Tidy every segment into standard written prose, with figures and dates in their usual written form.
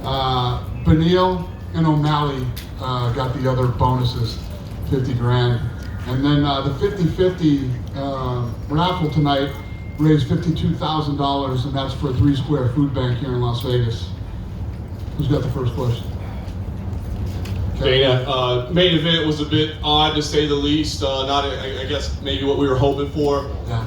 Benil and O'Malley got the other bonuses, 50 grand. And then the 50-50 raffle tonight raised $52,000, and that's for a 3 Square food bank here in Las Vegas. Who's got the first question? Dana, main event was a bit odd to say the least. Not, I guess, maybe what we were hoping for. Yeah.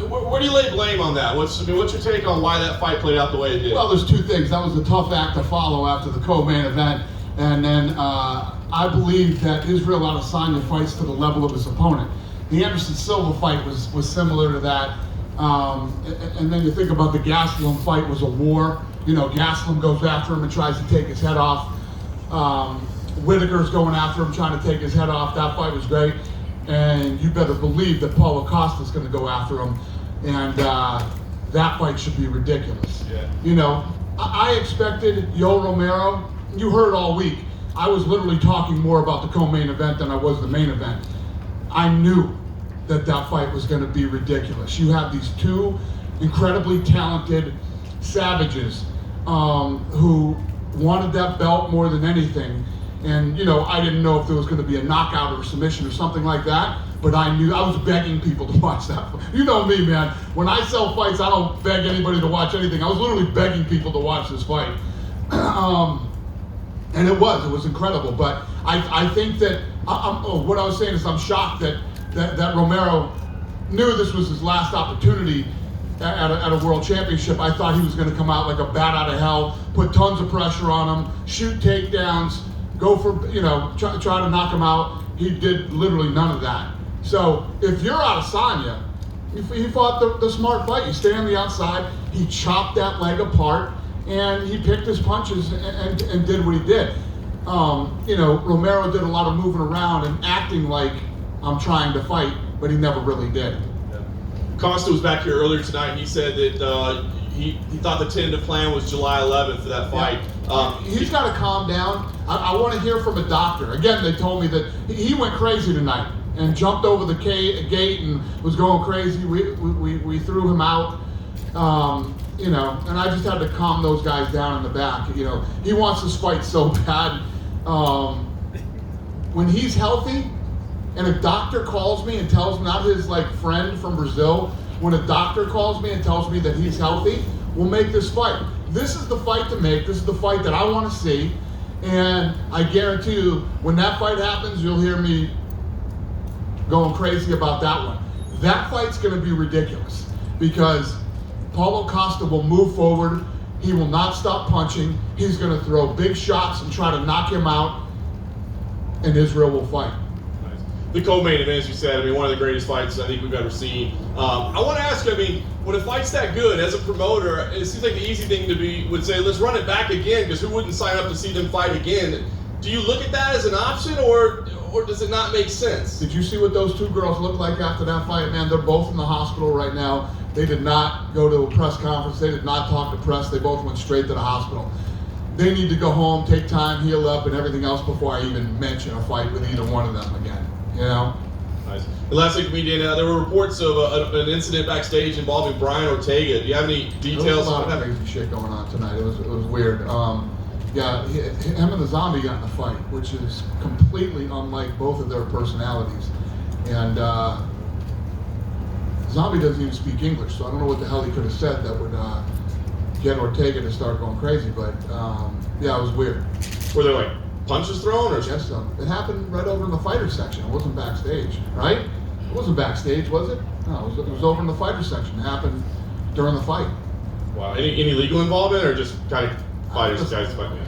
Where do you lay blame on that? What's your take on why that fight played out the way it did? Well, there's two things. That was a tough act to follow after the co-main event, and then I believe that Israel Adesanya fights to the level of his opponent. The Anderson Silva fight was similar to that, and then you think about the Gastelum fight was a war. You know, Gastelum goes after him and tries to take his head off. Whitaker's going after him, trying to take his head off. That fight was great. And you better believe that Paulo Costa's going to go after him. And that fight should be ridiculous. Yeah. You know, I expected Yoel Romero. You heard all week. I was literally talking more about the co-main event than I was the main event. I knew that fight was going to be ridiculous. You have these two incredibly talented savages who wanted that belt more than anything. And, you know, I didn't know if there was going to be a knockout or a submission or something like that, but I knew I was begging people to watch that. You know me, man. When I sell fights, I don't beg anybody to watch anything. I was literally begging people to watch this fight. And it was incredible. But I think that, what I was saying is I'm shocked that Romero knew this was his last opportunity at a world championship. I thought he was going to come out like a bat out of hell, put tons of pressure on him, shoot takedowns, go for, you know, try to knock him out. He did literally none of that. So if you're Adesanya, he fought the smart fight. You stay on the outside. He chopped that leg apart, and he picked his punches and did what he did. You know, Romero did a lot of moving around and acting like I'm trying to fight, but he never really did. Costa was back here earlier tonight, and he said that he thought the tentative plan was July 11th for that fight. Yeah. He's got to calm down. I want to hear from a doctor. Again, they told me that he went crazy tonight and jumped over the gate and was going crazy. We threw him out. You know, and I just had to calm those guys down in the back. You know, he wants this fight so bad. When he's healthy, and a doctor calls me and tells me, not his like friend from Brazil, when a doctor calls me and tells me that he's healthy, we'll make this fight. This is the fight to make. This is the fight that I want to see. And I guarantee you, when that fight happens, you'll hear me going crazy about that one. That fight's going to be ridiculous because Paulo Costa will move forward. He will not stop punching. He's going to throw big shots and try to knock him out, and Israel will fight. The co-main event, as you said, I mean, one of the greatest fights I think we've ever seen. I want to ask you, I mean, when a fight's that good, as a promoter, it seems like the easy thing to be would say, let's run it back again, because who wouldn't sign up to see them fight again? Do you look at that as an option, or does it not make sense? Did you see what those two girls looked like after that fight? Man, they're both in the hospital right now. They did not go to a press conference. They did not talk to press. They both went straight to the hospital. They need to go home, take time, heal up, and everything else before I even mention a fight with either one of them again. You know? Nice. And last week, there were reports of an incident backstage involving Brian Ortega. Do you have any details? There was a lot of crazy shit going on tonight. It was weird. Yeah, him and the Zombie got in a fight, which is completely unlike both of their personalities. And Zombie doesn't even speak English, so I don't know what the hell he could have said that would get Ortega to start going crazy. But yeah, it was weird. Were there like punches thrown, or? Yes, so. It happened right over in the fighter section. It wasn't backstage, right? It wasn't backstage, was it? No, it was over in the fighter section. It happened during the fight. Wow. Any legal involvement, or just kind of fighters guys fighting?